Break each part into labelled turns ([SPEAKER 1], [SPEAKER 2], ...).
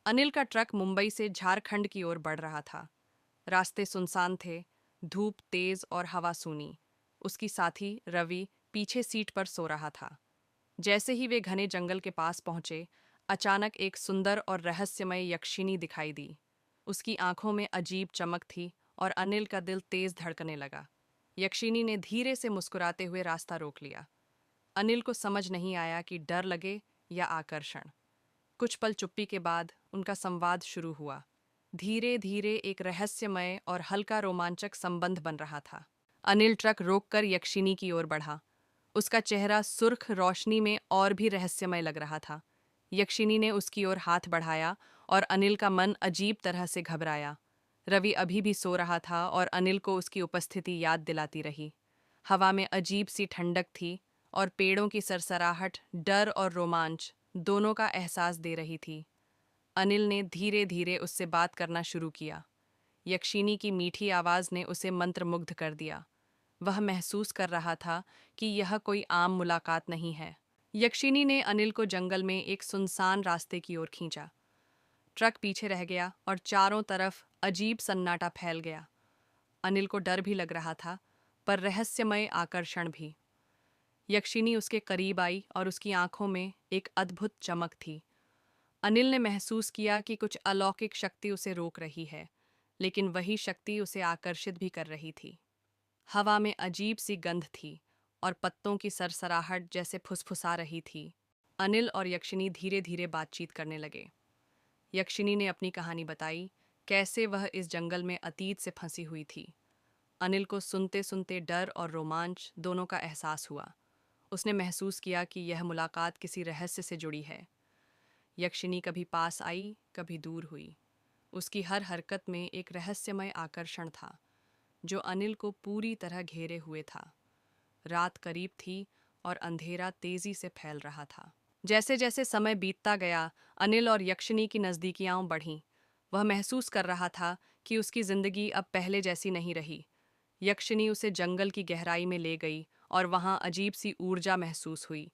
[SPEAKER 1] अनिल का ट्रक मुंबई से झारखंड की ओर बढ़ रहा था। रास्ते सुनसान थे, धूप तेज और हवा सूनी। उसकी साथी रवि पीछे सीट पर सो रहा था। जैसे ही वे घने जंगल के पास पहुंचे, अचानक एक सुंदर और रहस्यमय यक्षिणी दिखाई दी। उसकी आंखों में अजीब चमक थी और अनिल का दिल तेज धड़कने लगा। यक्षिणी ने धीरे से मुस्कुराते हुए रास्ता रोक लिया। अनिल को समझ नहीं आया कि डर लगे या आकर्षण। कुछ पल चुप्पी के बाद उनका संवाद शुरू हुआ। धीरे धीरे एक रहस्यमय और हल्का रोमांचक संबंध बन रहा था। अनिल ट्रक रोककर यक्षिणी की ओर बढ़ा। उसका चेहरा सुर्ख रोशनी में और भी रहस्यमय लग रहा था। यक्षिणी ने उसकी ओर हाथ बढ़ाया और अनिल का मन अजीब तरह से घबराया। रवि अभी भी सो रहा था और अनिल को उसकी उपस्थिति याद दिलाती रही। हवा में अजीब सी ठंडक थी और पेड़ों की सरसराहट डर और रोमांच दोनों का एहसास दे रही थी। अनिल ने धीरे धीरे उससे बात करना शुरू किया। यक्षिणी की मीठी आवाज़ ने उसे मंत्रमुग्ध कर दिया। वह महसूस कर रहा था कि यह कोई आम मुलाकात नहीं है। यक्षिणी ने अनिल को जंगल में एक सुनसान रास्ते की ओर खींचा। ट्रक पीछे रह गया और चारों तरफ अजीब सन्नाटा फैल गया। अनिल को डर भी लग रहा था, पर रहस्यमय आकर्षण भी। यक्षिणी उसके करीब आई और उसकी आंखों में एक अद्भुत चमक थी। अनिल ने महसूस किया कि कुछ अलौकिक शक्ति उसे रोक रही है, लेकिन वही शक्ति उसे आकर्षित भी कर रही थी। हवा में अजीब सी गंध थी और पत्तों की सरसराहट जैसे फुसफुसा रही थी। अनिल और यक्षिणी धीरे धीरे बातचीत करने लगे। यक्षिणी ने अपनी कहानी बताई, कैसे वह इस जंगल में अतीत से फंसी हुई थी। अनिल को सुनते सुनते डर और रोमांच दोनों का एहसास हुआ। उसने महसूस किया कि यह मुलाकात किसी रहस्य से जुड़ी है। यक्षिणी कभी पास आई, कभी दूर हुई। उसकी हर हरकत में एक रहस्यमय आकर्षण था, जो अनिल को पूरी तरह घेरे हुए था। रात करीब थी और अंधेरा तेजी से फैल रहा था। जैसे जैसे समय बीतता गया, अनिल और यक्षिणी की नज़दीकियां बढ़ीं। वह महसूस कर रहा था कि उसकी जिंदगी अब पहले जैसी नहीं रही। यक्षिणी उसे जंगल की गहराई में ले गई और वहां अजीब सी ऊर्जा महसूस हुई।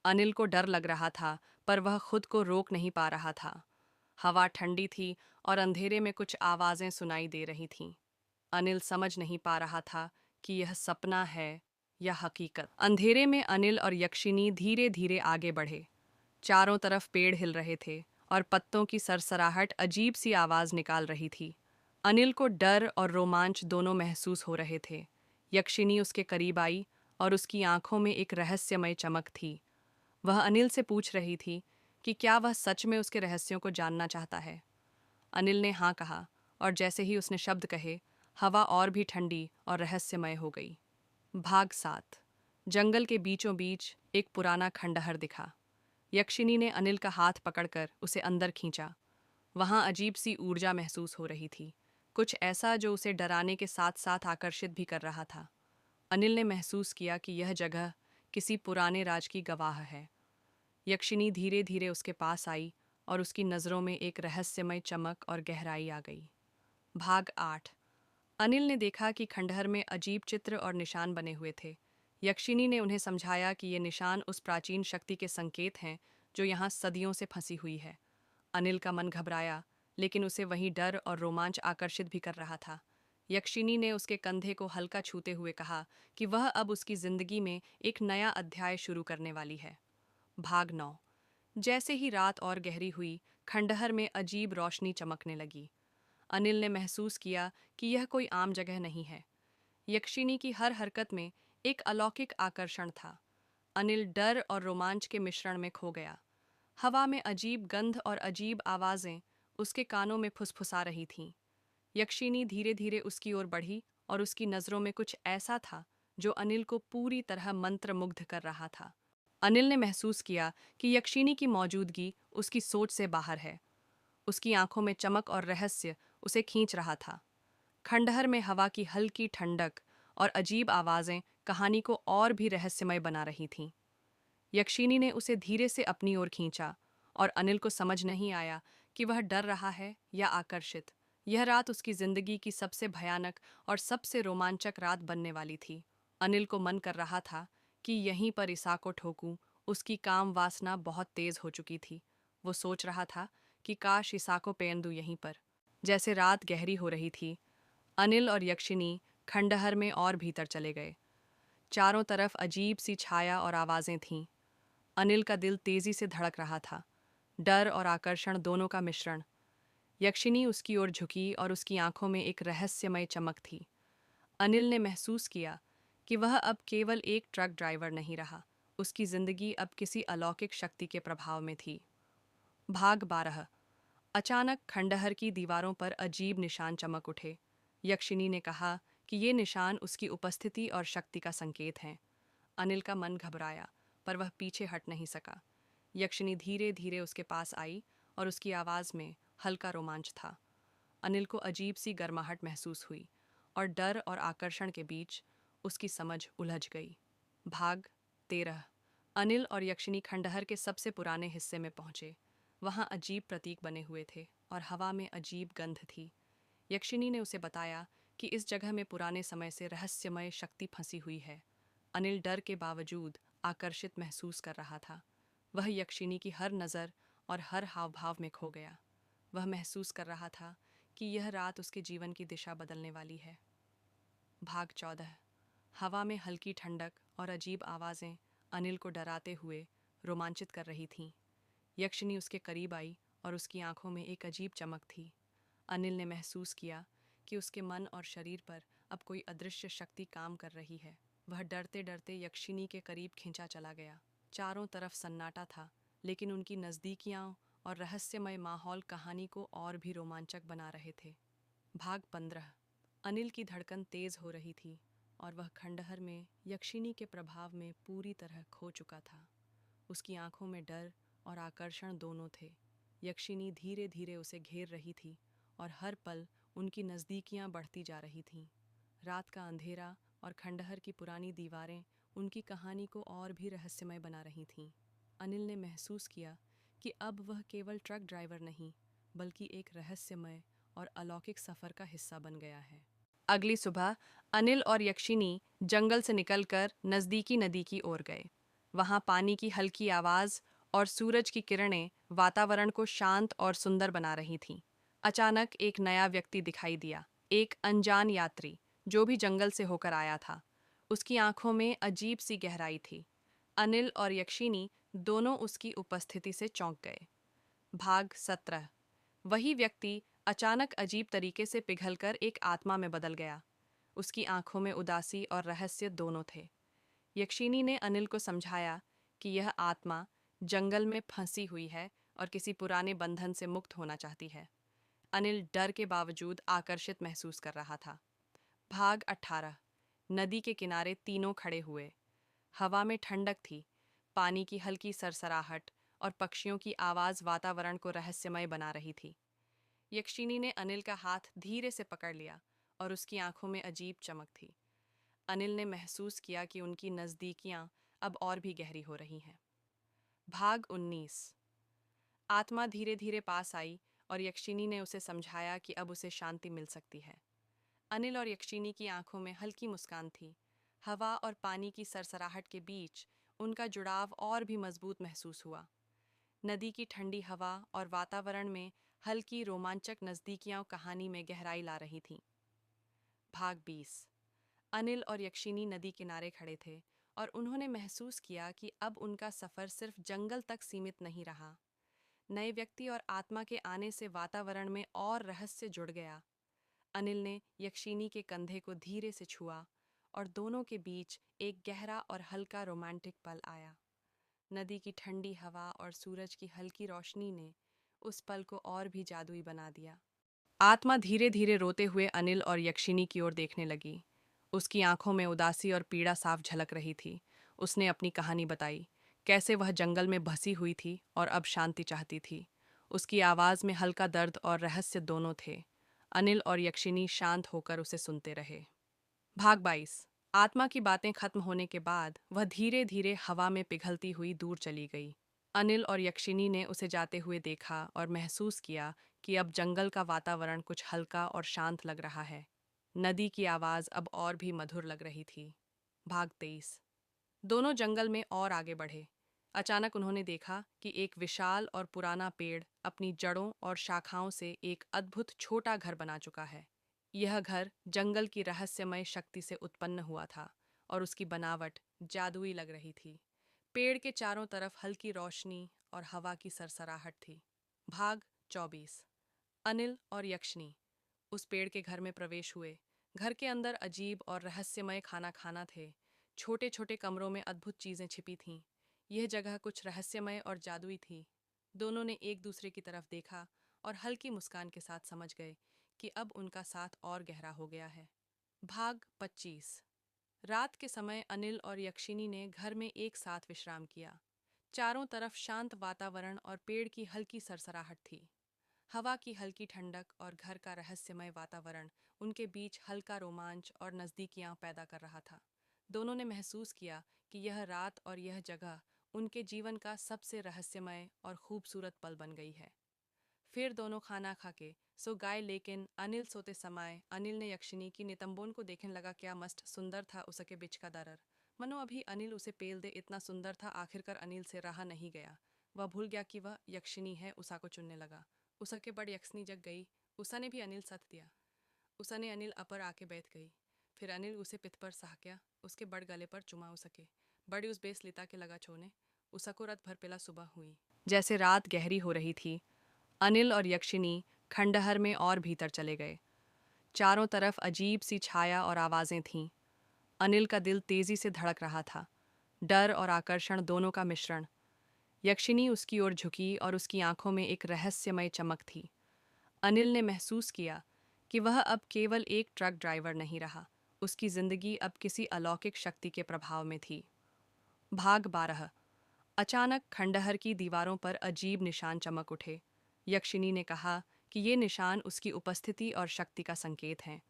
[SPEAKER 1] अनिल को डर लग रहा था, पर वह खुद को रोक नहीं पा रहा था। हवा ठंडी थी और अंधेरे में कुछ आवाजें सुनाई दे रही थीं। अनिल समझ नहीं पा रहा था कि यह सपना है या हकीकत। अंधेरे में अनिल और यक्षिणी धीरे धीरे आगे बढ़े। चारों तरफ पेड़ हिल रहे थे और पत्तों की सरसराहट अजीब सी आवाज निकाल रही थी। अनिल को डर और रोमांच दोनों महसूस हो रहे थे। यक्षिणी उसके करीब आई और उसकी आंखों में एक रहस्यमय चमक थी। वह अनिल से पूछ रही थी कि क्या वह सच में उसके रहस्यों को जानना चाहता है। अनिल ने हाँ कहा और जैसे ही उसने शब्द कहे, हवा और भी ठंडी और रहस्यमय हो गई। भाग 7। जंगल के बीचों बीच एक पुराना खंडहर दिखा। यक्षिणी ने अनिल का हाथ पकड़कर उसे अंदर खींचा। वहां अजीब सी ऊर्जा महसूस हो रही थी, कुछ ऐसा जो उसे डराने के साथ साथ आकर्षित भी कर रहा था। अनिल ने महसूस किया कि यह जगह किसी पुराने राज की गवाह है। यक्षिणी धीरे धीरे उसके पास आई और उसकी नज़रों में एक रहस्यमय चमक और गहराई आ गई। भाग 8। अनिल ने देखा कि खंडहर में अजीब चित्र और निशान बने हुए थे। यक्षिणी ने उन्हें समझाया कि ये निशान उस प्राचीन शक्ति के संकेत हैं जो यहाँ सदियों से फंसी हुई है। अनिल का मन घबराया, लेकिन उसे वही डर और रोमांच आकर्षित भी कर रहा था। यक्षिणी ने उसके कंधे को हल्का छूते हुए कहा कि वह अब उसकी जिंदगी में एक नया अध्याय शुरू करने वाली है। भाग 9। जैसे ही रात और गहरी हुई, खंडहर में अजीब रोशनी चमकने लगी। अनिल ने महसूस किया कि यह कोई आम जगह नहीं है। यक्षिणी की हर हरकत में एक अलौकिक आकर्षण था। अनिल डर और रोमांच के मिश्रण में खो गया। हवा में अजीब गंध और अजीब आवाजें उसके कानों में फुसफुसा रही थीं। यक्षिणी धीरे धीरे उसकी ओर बढ़ी और उसकी नज़रों में कुछ ऐसा था जो अनिल को पूरी तरह मंत्रमुग्ध कर रहा था। अनिल ने महसूस किया कि यक्षिणी की मौजूदगी उसकी सोच से बाहर है। उसकी आंखों में चमक और रहस्य उसे खींच रहा था। खंडहर में हवा की हल्की ठंडक और अजीब आवाजें कहानी को और भी रहस्यमय बना रही थीं। यक्षिणी ने उसे धीरे से अपनी ओर खींचा और अनिल को समझ नहीं आया कि वह डर रहा है या आकर्षित। यह रात उसकी जिंदगी की सबसे भयानक और सबसे रोमांचक रात बनने वाली थी। अनिल को मन कर रहा था कि यहीं पर ईसा को ठोकूं। उसकी काम वासना बहुत तेज हो चुकी थी। वो सोच रहा था कि काश इसाको पेंदू यहीं पर। जैसे रात गहरी हो रही थी, अनिल और यक्षिनी खंडहर में और भीतर चले गए। चारों तरफ अजीब सी छाया और आवाजें थीं। अनिल का दिल तेजी से धड़क रहा था, डर और आकर्षण दोनों का मिश्रण। यक्षिनी उसकी ओर झुकी और उसकी आंखों में एक रहस्यमय चमक थी। अनिल ने महसूस किया कि वह अब केवल एक ट्रक ड्राइवर नहीं रहा, उसकी जिंदगी अब किसी अलौकिक शक्ति के प्रभाव में थी। भाग 12। अचानक खंडहर की दीवारों पर अजीब निशान चमक उठे। यक्षिनी ने कहा कि ये निशान उसकी उपस्थिति और शक्ति का संकेत हैं। अनिल का मन घबराया, पर वह पीछे हट नहीं सका। यक्षिनी धीरे धीरे उसके पास आई और उसकी आवाज़ में हल्का रोमांच था। अनिल को अजीब सी गर्माहट महसूस हुई और डर और आकर्षण के बीच उसकी समझ उलझ गई। भाग 13। अनिल और यक्षिनी खंडहर के सबसे पुराने हिस्से में पहुंचे। वहां अजीब प्रतीक बने हुए थे और हवा में अजीब गंध थी। यक्षिनी ने उसे बताया कि इस जगह में पुराने समय से रहस्यमय शक्ति फंसी हुई है। अनिल डर के बावजूद आकर्षित महसूस कर रहा था। वह यक्षिनी की हर नज़र और हर हाव भाव में खो गया। वह महसूस कर रहा था कि यह रात उसके जीवन की दिशा बदलने वाली है। भाग 14। हवा में हल्की ठंडक और अजीब आवाज़ें अनिल को डराते हुए रोमांचित कर रही थीं। यक्षिनी उसके करीब आई और उसकी आंखों में एक अजीब चमक थी। अनिल ने महसूस किया कि उसके मन और शरीर पर अब कोई अदृश्य शक्ति काम कर रही है। वह डरते डरते यक्षिनी के करीब खींचा चला गया। चारों तरफ सन्नाटा था, लेकिन उनकी नज़दीकियाँ और रहस्यमय माहौल कहानी को और भी रोमांचक बना रहे थे। भाग 15। अनिल की धड़कन तेज हो रही थी और वह खंडहर में यक्षिनी के प्रभाव में पूरी तरह खो चुका था। उसकी आंखों में डर और आकर्षण दोनों थे। यक्षिनी धीरे धीरे उसे घेर रही थी और हर पल उनकी नज़दीकियां बढ़ती जा रही थीं। रात का अंधेरा और खंडहर की पुरानी दीवारें उनकी कहानी को और भी रहस्यमय बना रही थीं। अनिल ने महसूस किया कि अब वह केवल ट्रक ड्राइवर नहीं, बल्कि एक रहस्यमय और अलौकिक सफ़र का हिस्सा बन गया है। अगली सुबह अनिल और यक्षिनी जंगल से निकलकर नज़दीकी नदी की ओर गए। वहाँ पानी की हल्की आवाज़ और सूरज की किरणें वातावरण को शांत और सुंदर बना रही थीं। अचानक एक नया व्यक्ति दिखाई दिया, एक अनजान यात्री जो भी जंगल से होकर आया था। उसकी आंखों में अजीब सी गहराई थी। अनिल और यक्षिनी दोनों उसकी उपस्थिति से चौंक गए। भाग 17। वही व्यक्ति अचानक अजीब तरीके से पिघलकर एक आत्मा में बदल गया। उसकी आंखों में उदासी और रहस्य दोनों थे। यक्षिनी ने अनिल को समझाया कि यह आत्मा जंगल में फंसी हुई है और किसी पुराने बंधन से मुक्त होना चाहती है। अनिल डर के बावजूद आकर्षित महसूस कर रहा था। भाग 18। नदी के किनारे तीनों खड़े हुए। हवा में ठंडक थी, पानी की हल्की सरसराहट और पक्षियों की आवाज़ वातावरण को रहस्यमय बना रही थी। यक्षिनी ने अनिल का हाथ धीरे से पकड़ लिया और उसकी आंखों में अजीब चमक थी। अनिल ने महसूस किया कि उनकी नज़दीकियां अब और भी गहरी हो रही हैं। भाग 19। आत्मा धीरे धीरे पास आई और यक्षिनी ने उसे समझाया कि अब उसे शांति मिल सकती है। अनिल और यक्षिनी की आंखों में हल्की मुस्कान थी। हवा और पानी की सरसराहट के बीच उनका जुड़ाव और भी मजबूत महसूस हुआ। नदी की ठंडी हवा और वातावरण में हल्की रोमांचक नज़दीकियां कहानी में गहराई ला रही थीं। भाग 20। अनिल और यक्षिनी नदी किनारे खड़े थे और उन्होंने महसूस किया कि अब उनका सफ़र सिर्फ जंगल तक सीमित नहीं रहा। नए व्यक्ति और आत्मा के आने से वातावरण में और रहस्य जुड़ गया। अनिल ने यक्षिनी के कंधे को धीरे से छुआ और दोनों के बीच एक गहरा और हल्का रोमांटिक पल आया। नदी की ठंडी हवा और सूरज की हल्की रोशनी ने उस पल को और भी जादुई बना दिया। आत्मा धीरे धीरे रोते हुए अनिल और यक्षिनी की ओर देखने लगी। उसकी आंखों में उदासी और पीड़ा साफ झलक रही थी। उसने अपनी कहानी बताई, कैसे वह जंगल में बसी हुई थी और अब शांति चाहती थी। उसकी आवाज़ में हल्का दर्द और रहस्य दोनों थे। अनिल और यक्षिनी शांत होकर उसे सुनते रहे। भाग 22। आत्मा की बातें खत्म होने के बाद वह धीरे धीरे हवा में पिघलती हुई दूर चली गई। अनिल और यक्षिनी ने उसे जाते हुए देखा और महसूस किया कि अब जंगल का वातावरण कुछ हल्का और शांत लग रहा है। नदी की आवाज़ अब और भी मधुर लग रही थी। भाग 23। दोनों जंगल में और आगे बढ़े। अचानक उन्होंने देखा कि एक विशाल और पुराना पेड़ अपनी जड़ों और शाखाओं से एक अद्भुत छोटा घर बना चुका है। यह घर जंगल की रहस्यमय शक्ति से उत्पन्न हुआ था और उसकी बनावट जादुई लग रही थी। पेड़ के चारों तरफ हल्की रोशनी और हवा की सरसराहट थी। भाग 24। अनिल और यक्षिनी उस पेड़ के घर में प्रवेश हुए। घर के अंदर अजीब और रहस्यमय खाना थे। छोटे छोटे कमरों में अद्भुत चीजें छिपी थीं। यह जगह कुछ रहस्यमय और जादुई थी। दोनों ने एक दूसरे की तरफ देखा और हल्की मुस्कान के साथ समझ गए कि अब उनका साथ और गहरा हो गया है। भाग 25। रात के समय अनिल और यक्षिनी ने घर में एक साथ विश्राम किया। चारों तरफ शांत वातावरण और पेड़ की हल्की सरसराहट थी। हवा की हल्की ठंडक और घर का रहस्यमय वातावरण उनके बीच हल्का रोमांच और नज़दीकियां पैदा कर रहा था। दोनों ने महसूस किया कि यह रात और यह जगह उनके जीवन का सबसे रहस्यमय और खूबसूरत पल बन गई है। फिर दोनों खाना खा के सो गाय, लेकिन अनिल सोते समय अनिल ने यक्षिनी की नितंबों को देखने लगा। क्या मस्त सुंदर था उसके बिच का दरर। मनो अभी अनिल उसे पेल दे, इतना सुंदर था। आखिरकार अनिल से रहा नहीं गया। वह भूल गया कि वह यक्षिनी है। उषा को चुनने लगा। उषा के बड़ यक्षिनी जग गई। उषा ने भी अनिल साथ दिया। उषा ने अनिल अपर आके बैठ गई। फिर अनिल उसे पित पर सहक्या, उसके बड़ गले पर चुमा उसके बड़ी उस बेस लिता के लगा छोने। उषा को रात भर पेला सुबह हुई। जैसे रात गहरी हो रही थी, अनिल और यक्षिनी खंडहर में और भीतर चले गए। चारों तरफ अजीब सी छाया और आवाजें थीं। अनिल का दिल तेजी से धड़क रहा था, डर और आकर्षण दोनों का मिश्रण। यक्षिनी उसकी ओर झुकी और उसकी आंखों में एक रहस्यमय चमक थी। अनिल ने महसूस किया कि वह अब केवल एक ट्रक ड्राइवर नहीं रहा। उसकी जिंदगी अब किसी अलौकिक शक्ति के प्रभाव में थी। भाग 12। अचानक खंडहर की दीवारों पर अजीब निशान चमक उठे। यक्षिनी ने कहा कि ये निशान उसकी उपस्थिति और शक्ति का संकेत हैं।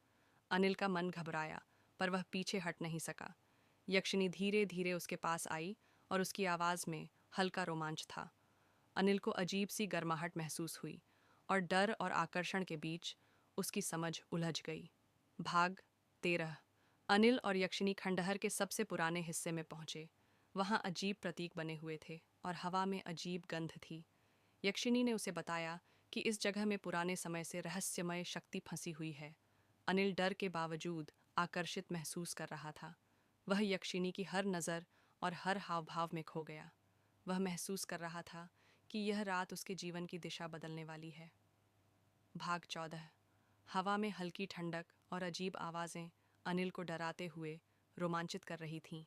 [SPEAKER 1] अनिल का मन घबराया, पर वह पीछे हट नहीं सका। यक्षिनी धीरे धीरे उसके पास आई और उसकी आवाज़ में हल्का रोमांच था। अनिल को अजीब सी गर्माहट महसूस हुई और डर और आकर्षण के बीच उसकी समझ उलझ गई। भाग 13। अनिल और यक्षिनी खंडहर के सबसे पुराने हिस्से में पहुंचे। वहां अजीब प्रतीक बने हुए थे और हवा में अजीब गंध थी। यक्षिनी ने उसे बताया कि इस जगह में पुराने समय से रहस्यमय शक्ति फंसी हुई है। अनिल डर के बावजूद आकर्षित महसूस कर रहा था। वह यक्षिनी की हर नज़र और हर हाव भाव में खो गया। वह महसूस कर रहा था कि यह रात उसके जीवन की दिशा बदलने वाली है। भाग 14। हवा में हल्की ठंडक और अजीब आवाज़ें अनिल को डराते हुए रोमांचित कर रही थीं।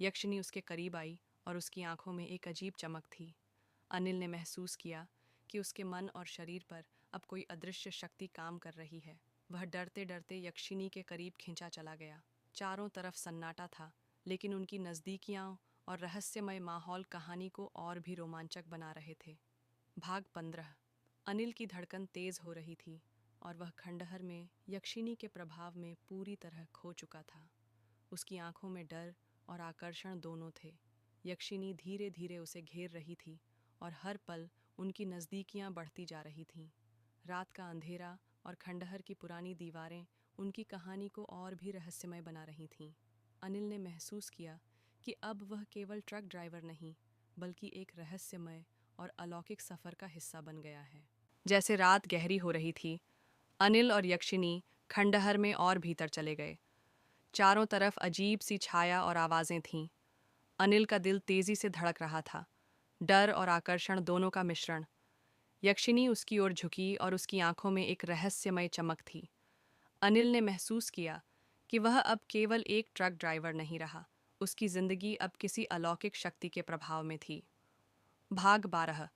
[SPEAKER 1] यक्षिनी उसके करीब आई और उसकी आंखों में एक अजीब चमक थी। अनिल ने महसूस किया कि उसके मन और शरीर पर अब कोई अदृश्य शक्ति काम कर रही है। वह डरते डरते यक्षिनी के करीब खींचा चला गया। चारों तरफ सन्नाटा था, लेकिन उनकी नज़दीकियां और रहस्यमय माहौल कहानी को और भी रोमांचक बना रहे थे। भाग 15। अनिल की धड़कन तेज हो रही थी और वह खंडहर में यक्षिनी के प्रभाव में पूरी तरह खो चुका था। उसकी आंखों में डर और आकर्षण दोनों थे। यक्षिनी धीरे धीरे उसे घेर रही थी और हर पल उनकी नज़दीकियां बढ़ती जा रही थीं। रात का अंधेरा और खंडहर की पुरानी दीवारें उनकी कहानी को और भी रहस्यमय बना रही थीं। अनिल ने महसूस किया कि अब वह केवल ट्रक ड्राइवर नहीं, बल्कि एक रहस्यमय और अलौकिक सफ़र का हिस्सा बन गया है। जैसे रात गहरी हो रही थी, अनिल और यक्षिनी खंडहर में और भीतर चले गए। चारों तरफ अजीब सी छाया और आवाज़ें थीं। अनिल का दिल तेजी से धड़क रहा था, डर और आकर्षण दोनों का मिश्रण। यक्षिनी उसकी ओर झुकी और उसकी आंखों में एक रहस्यमय चमक थी। अनिल ने महसूस किया कि वह अब केवल एक ट्रक ड्राइवर नहीं रहा। उसकी जिंदगी अब किसी अलौकिक शक्ति के प्रभाव में थी। भाग 12।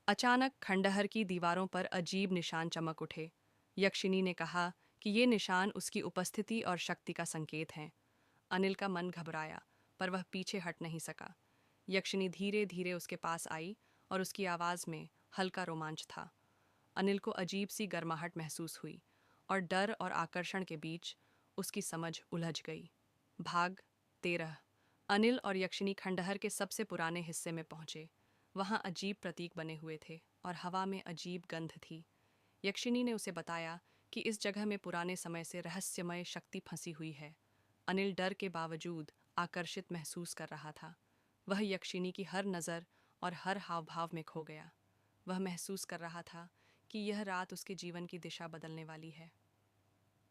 [SPEAKER 1] अचानक खंडहर की दीवारों पर अजीब निशान चमक उठे। यक्षिनी ने कहा कि ये निशान उसकी उपस्थिति और शक्ति का संकेत हैं। अनिल का मन घबराया, पर वह पीछे हट नहीं सका। यक्षिनी धीरे धीरे उसके पास आई और उसकी आवाज़ में हल्का रोमांच था। अनिल को अजीब सी गर्माहट महसूस हुई और डर और आकर्षण के बीच उसकी समझ उलझ गई। भाग 13। अनिल और यक्षिनी खंडहर के सबसे पुराने हिस्से में पहुंचे। वहां अजीब प्रतीक बने हुए थे और हवा में अजीब गंध थी। यक्षिनी ने उसे बताया कि इस जगह में पुराने समय से रहस्यमय शक्ति फंसी हुई है। अनिल डर के बावजूद आकर्षित महसूस कर रहा था। वह यक्षिनी की हर नज़र और हर हाव भाव में खो गया। वह महसूस कर रहा था कि यह रात उसके जीवन की दिशा बदलने वाली है।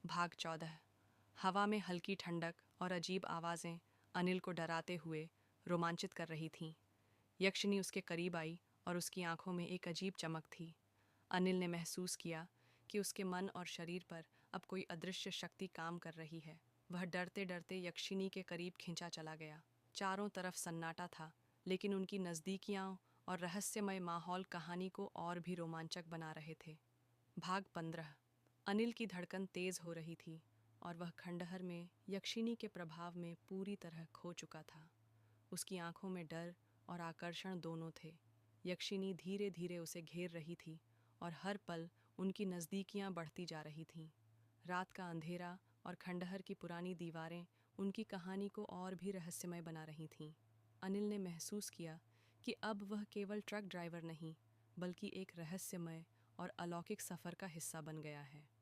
[SPEAKER 1] भाग 14। हवा में हल्की ठंडक और अजीब आवाज़ें अनिल को डराते हुए रोमांचित कर रही थीं। यक्षिनी उसके करीब आई और उसकी आंखों में एक अजीब चमक थी। अनिल ने महसूस किया कि उसके मन और शरीर पर अब कोई अदृश्य शक्ति काम कर रही है। वह डरते डरते यक्षिनी के करीब खिंचा चला गया। चारों तरफ सन्नाटा था, लेकिन उनकी नज़दीकियाँ और रहस्यमय माहौल कहानी को और भी रोमांचक बना रहे थे। भाग 15। अनिल की धड़कन तेज हो रही थी और वह खंडहर में यक्षिनी के प्रभाव में पूरी तरह खो चुका था। उसकी आंखों में डर और आकर्षण दोनों थे। यक्षिनी धीरे धीरे उसे घेर रही थी और हर पल उनकी नज़दीकियां बढ़ती जा रही थीं। रात का अंधेरा और खंडहर की पुरानी दीवारें उनकी कहानी को और भी रहस्यमय बना रही थीं। अनिल ने महसूस किया कि अब वह केवल ट्रक ड्राइवर नहीं, बल्कि एक रहस्यमय और अलौकिक सफ़र का हिस्सा बन गया है।